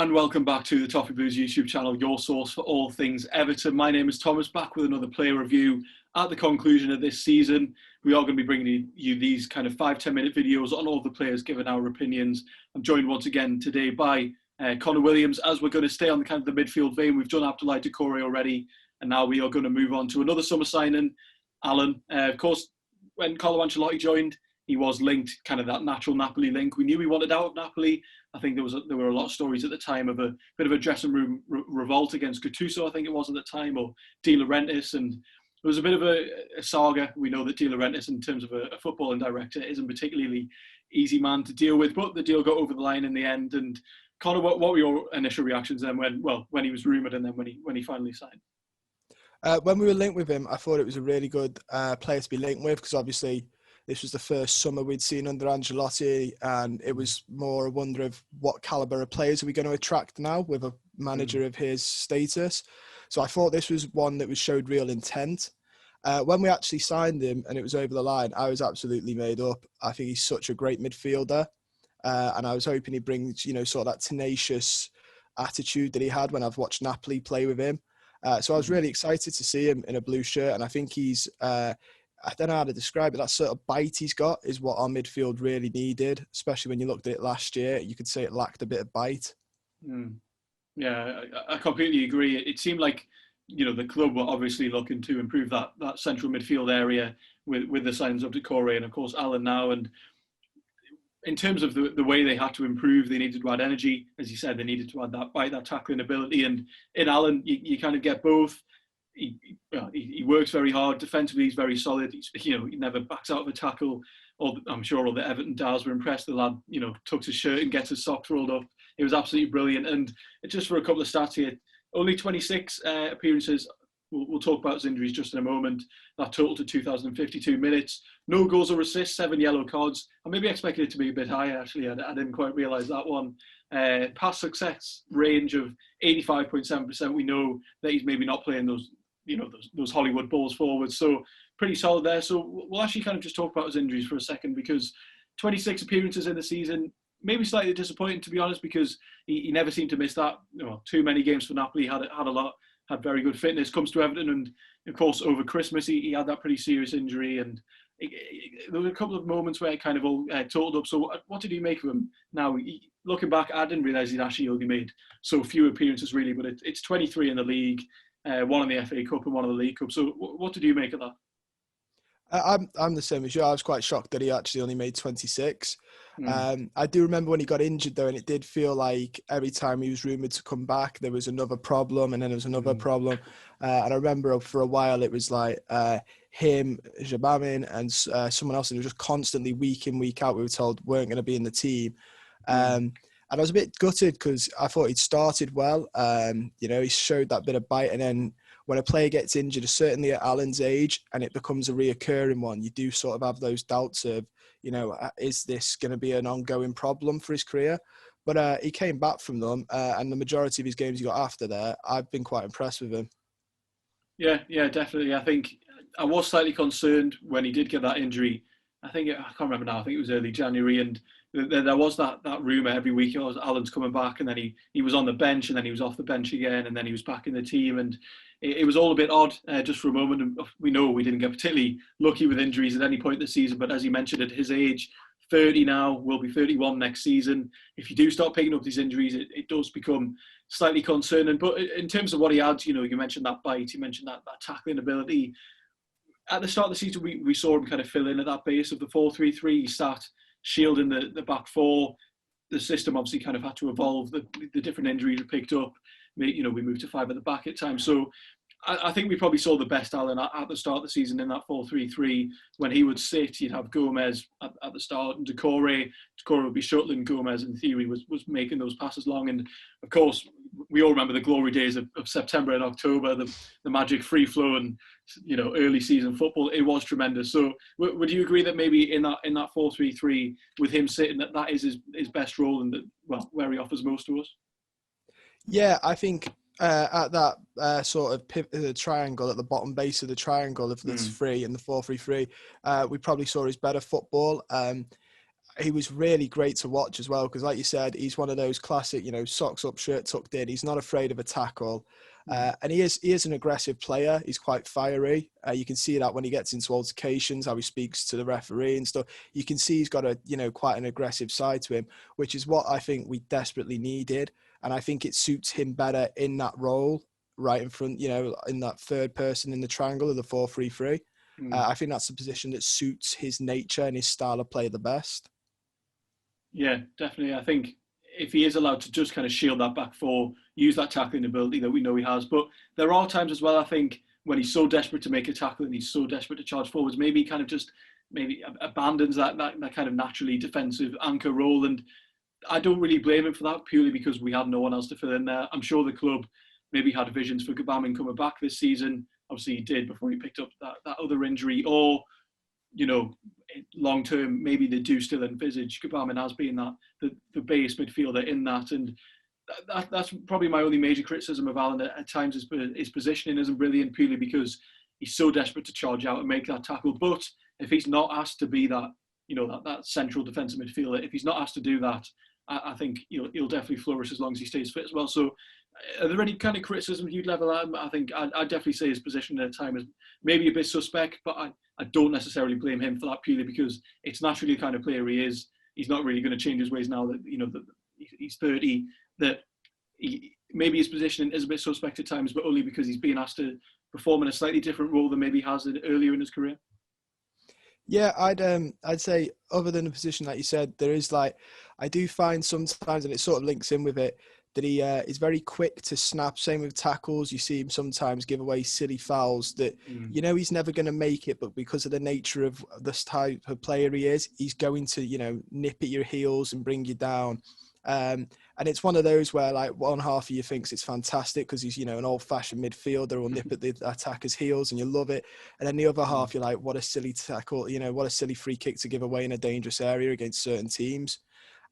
and welcome back to the Toffee Blues YouTube channel, your source for all things Everton. My name is Thomas, back with another player review at the conclusion of this season. We are going to be bringing you these kind of 5-10 minute videos on all the players, giving our opinions. I'm joined once again today by Connor Williams, as we're going to stay on the kind of the midfield vein. We've done Abdoulaye Doucouré already, and now we are going to move on to another summer signing, Allan. Of course, when Carlo Ancelotti joined, he was linked, kind of that natural Napoli link. We knew he wanted out of Napoli. I think there were a lot of stories at the time of a bit of a dressing room revolt against Gattuso, I think it was at the time, or De Laurentiis, and it was a bit of a saga. We know that De Laurentiis, in terms of a footballing director, isn't particularly easy man to deal with, but the deal got over the line in the end. And Connor, what were your initial reactions then when he was rumoured and then when he finally signed? When we were linked with him, I thought it was a really good player to be linked with, because obviously this was the first summer we'd seen under Ancelotti, and it was more a wonder of what calibre of players are we going to attract now with a manager of his status. So I thought this was one that showed real intent. When we actually signed him and it was over the line, I was absolutely made up. I think he's such a great midfielder, and I was hoping he brings, sort of that tenacious attitude that he had when I've watched Napoli play with him. So I was really excited to see him in a blue shirt, and I think he's, I don't know how to describe it, that sort of bite he's got is what our midfield really needed, especially when you looked at it last year. You could say it lacked a bit of bite. Yeah, I completely agree. It seemed like, the club were obviously looking to improve that central midfield area with the signings of Doucouré and, of course, Allan now. And in terms of the way they had to improve, they needed to add energy. As you said, they needed to add that bite, that tackling ability. And in Allan, you kind of get both. He works very hard. Defensively, he's very solid. He never backs out of a tackle. I'm sure all the Everton Dars were impressed. The lad, tucks his shirt and gets his socks rolled up. It was absolutely brilliant. And just for a couple of stats here, only 26 appearances. We'll talk about his injuries just in a moment. That total to 2,052 minutes. No goals or assists, 7 yellow cards. I maybe expected it to be a bit higher, actually. I didn't quite realise that one. Pass success range of 85.7%. We know that he's maybe not playing those Hollywood balls forward. So pretty solid there. So we'll actually kind of just talk about his injuries for a second, because 26 appearances in the season, maybe slightly disappointing, to be honest, because he never seemed to miss that. Too many games for Napoli, had very good fitness. Comes to Everton, and of course over Christmas he had that pretty serious injury, and there were a couple of moments where it kind of all totaled up. So what did you make of him now? Looking back, I didn't realise he'd actually only made so few appearances really, but it's 23 in the league, one in the FA Cup and one in the League Cup. So what did you make of that? I'm the same as you. I was quite shocked that he actually only made 26. I do remember when he got injured though, and it did feel like every time he was rumoured to come back, there was another problem, and then there was another problem. And I remember for a while it was like him, Jabamin, and someone else, and it was just constantly week in, week out, we were told weren't going to be in the team. And I was a bit gutted because I thought he'd started well. He showed that bit of bite, and then when a player gets injured, certainly at Allan's age, and it becomes a reoccurring one, you do sort of have those doubts of, is this going to be an ongoing problem for his career? But he came back from them, and the majority of his games he got after there, I've been quite impressed with him. Yeah, definitely. I think I was slightly concerned when he did get that injury. I can't remember now. I think it was early January, and there was that rumour every week. Allan's coming back, and then he was on the bench, and then he was off the bench again, and then he was back in the team, and it was all a bit odd just for a moment. And we know we didn't get particularly lucky with injuries at any point this season, but as you mentioned, at his age, 30 now, will be 31 next season. If you do start picking up these injuries, it does become slightly concerning. But in terms of what he adds, you mentioned that bite, you mentioned that tackling ability. At the start of the season, we saw him kind of fill in at that base of the 4-3-3. He sat shielding the back four. The system obviously kind of had to evolve. The different injuries were picked up. We moved to 5 at the back at times. So I think we probably saw the best Allan at the start of the season in that 4-3-3. When he would sit, you'd have Gomez at the start, and Doucouré would be shuttling. Gomez, in theory, was making those passes long. And of course, we all remember the glory days of September and October, the magic free flow and early season football. It was tremendous. So would you agree that maybe in that 4-3-3, with him sitting, that is his best role, and where he offers most to us? Yeah, I think at that sort of pivot, triangle at the bottom base of the triangle of this 3 and the 4-3-3, we probably saw his better football. he was really great to watch as well, because like you said, he's one of those classic, socks up, shirt tucked in. He's not afraid of a tackle. And he is an aggressive player. He's quite fiery. You can see that when he gets into altercations, how he speaks to the referee and stuff. You can see he's got quite an aggressive side to him, which is what I think we desperately needed. And I think it suits him better in that role, right in front, in that third person in the triangle of the 4-3-3. I think that's a position that suits his nature and his style of play the best. Yeah, definitely. I think if he is allowed to just kind of shield that back four, use that tackling ability that we know he has. But there are times as well, I think, when he's so desperate to make a tackle and he's so desperate to charge forwards, maybe he kind of just abandons that kind of naturally defensive anchor role. And I don't really blame him for that, purely because we had no one else to fill in there. I'm sure the club maybe had visions for Gbamin coming back this season. Obviously he did before he picked up that other injury, or long term, maybe they do still envisage Gbamin as being the base midfielder in that. And that's probably my only major criticism of Allan at times. His positioning isn't brilliant, purely because he's so desperate to charge out and make that tackle. But if he's not asked to be that, that central defensive midfielder, if he's not asked to do that, I think he'll definitely flourish as long as he stays fit as well. So are there any kind of criticism you'd level at him? I think I'd definitely say his position at the time is maybe a bit suspect, but I don't necessarily blame him for that, purely because it's naturally the kind of player he is. He's not really going to change his ways now that that he's 30. That maybe his positioning is a bit suspect at times, but only because he's being asked to perform in a slightly different role than maybe he has earlier in his career. Yeah, I'd say, other than the position that you said, there is I do find sometimes, and it sort of links in with it, that he is very quick to snap. Same with tackles. You see him sometimes give away silly fouls that he's never going to make it, but because of the nature of this type of player he is, he's going to nip at your heels and bring you down. And it's one of those where one half of you thinks it's fantastic because he's an old-fashioned midfielder who'll nip at the attacker's heels and you love it, and then the other half you're like, what a silly tackle, what a silly free kick to give away in a dangerous area against certain teams.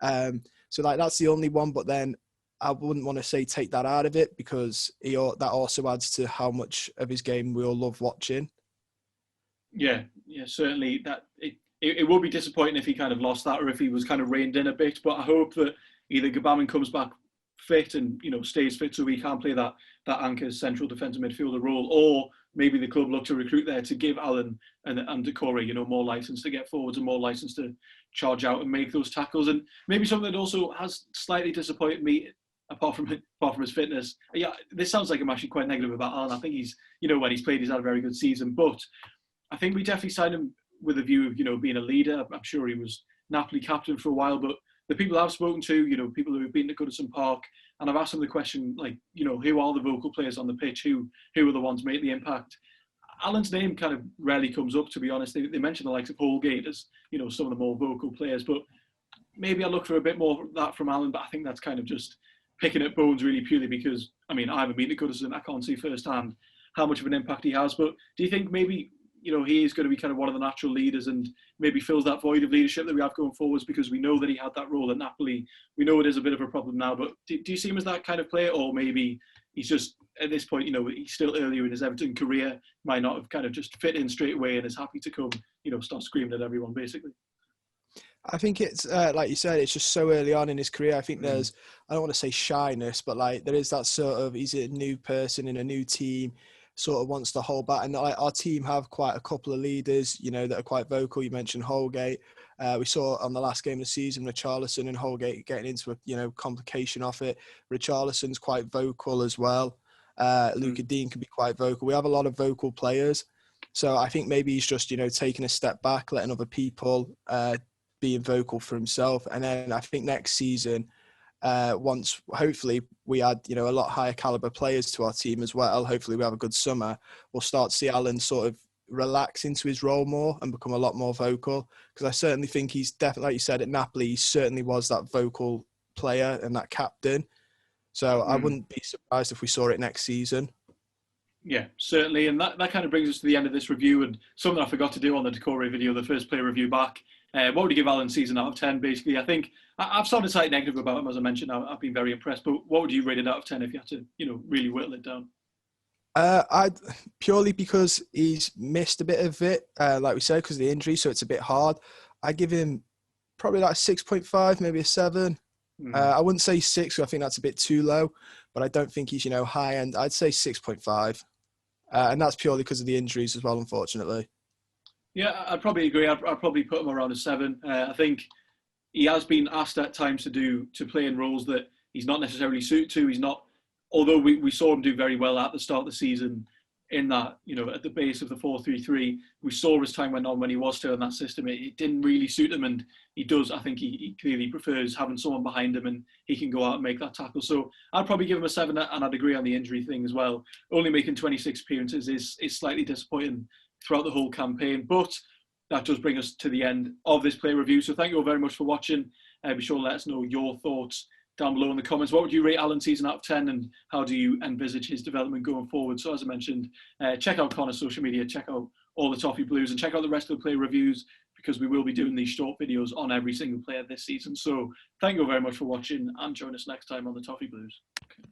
So that's the only one, but then I wouldn't want to say take that out of it, because that also adds to how much of his game we all love watching. Yeah, certainly. That it would be disappointing if he kind of lost that, or if he was kind of reined in a bit. But I hope that either Gbamin comes back fit and stays fit, so he can play that anchor central defensive midfielder role, or maybe the club look to recruit there to give Allan and Doucouré more license to get forwards and more license to charge out and make those tackles. And maybe something that also has slightly disappointed me, apart from his fitness. Yeah, this sounds like I'm actually quite negative about Allan. I think he's when he's played, he's had a very good season, but I think we definitely signed him with a view of being a leader. I'm sure he was Napoli captain for a while, but the people I've spoken to, people who have been to Goodison Park, and I've asked them the question, who are the vocal players on the pitch? Who are the ones making the impact? Allan's name kind of rarely comes up, to be honest. They mention the likes of Holgate as, some of the more vocal players, but maybe I look for a bit more of that from Allan, but I think that's kind of just picking at bones, really, purely because, I haven't been to Goodison. I can't see firsthand how much of an impact he has. But do you think maybe he is going to be kind of one of the natural leaders and maybe fills that void of leadership that we have going forwards, because we know that he had that role at Napoli. We know it is a bit of a problem now, but do you see him as that kind of player, or maybe he's just, at this point, he's still earlier in his Everton career, might not have kind of just fit in straight away and is happy to come, start screaming at everyone, basically? I think it's, like you said, it's just so early on in his career. I think there's, I don't want to say shyness, but there is that sort of, he's a new person in a new team, sort of wants to hold back. And our team have quite a couple of leaders, that are quite vocal. You mentioned Holgate. We saw on the last game of the season, Richarlison and Holgate getting into a, complication off it. Richarlison's quite vocal as well. Luca Dean can be quite vocal. We have a lot of vocal players. So I think maybe he's just, taking a step back, letting other people being vocal for himself. And then I think next season, once hopefully we add a lot higher caliber players to our team as well, hopefully we have a good summer, we'll start to see Allan sort of relax into his role more and become a lot more vocal, because I certainly think he's definitely, like you said, at Napoli he certainly was that vocal player and that captain, so I wouldn't be surprised if we saw it next season. Yeah, certainly. And that kind of brings us to the end of this review, and something I forgot to do on the Doucouré video, the first player review back. What would you give Allan season out of 10, basically? I think I've sounded slightly negative about him, as I mentioned. I've been very impressed, but what would you rate it out of 10 if you had to, really whittle it down? I'd purely because he's missed a bit of it, like we said, because of the injury, so it's a bit hard. I give him probably like 6.5, maybe a 7. I wouldn't say 6, I think that's a bit too low, but I don't think he's, high end. I'd say 6.5. And that's purely because of the injuries as well, unfortunately. Yeah, I'd probably agree. I'd probably put him around a 7. I think he has been asked at times to play in roles that he's not necessarily suited to. He's not, although we saw him do very well at the start of the season in that, at the base of the 4-3-3. We saw as time went on when he was still in that system, it didn't really suit him, and I think he clearly prefers having someone behind him and he can go out and make that tackle. So I'd probably give him a 7, and I'd agree on the injury thing as well. Only making 26 appearances is slightly disappointing throughout the whole campaign, but that does bring us to the end of this player review. So thank you all very much for watching. Be sure to let us know your thoughts down below in the comments. What would you rate Allan's season out of 10, and how do you envisage his development going forward? So as I mentioned, check out Connor's social media, check out all the Toffee Blues, and check out the rest of the player reviews, because we will be doing these short videos on every single player this season. So thank you all very much for watching, and join us next time on the Toffee Blues. Okay.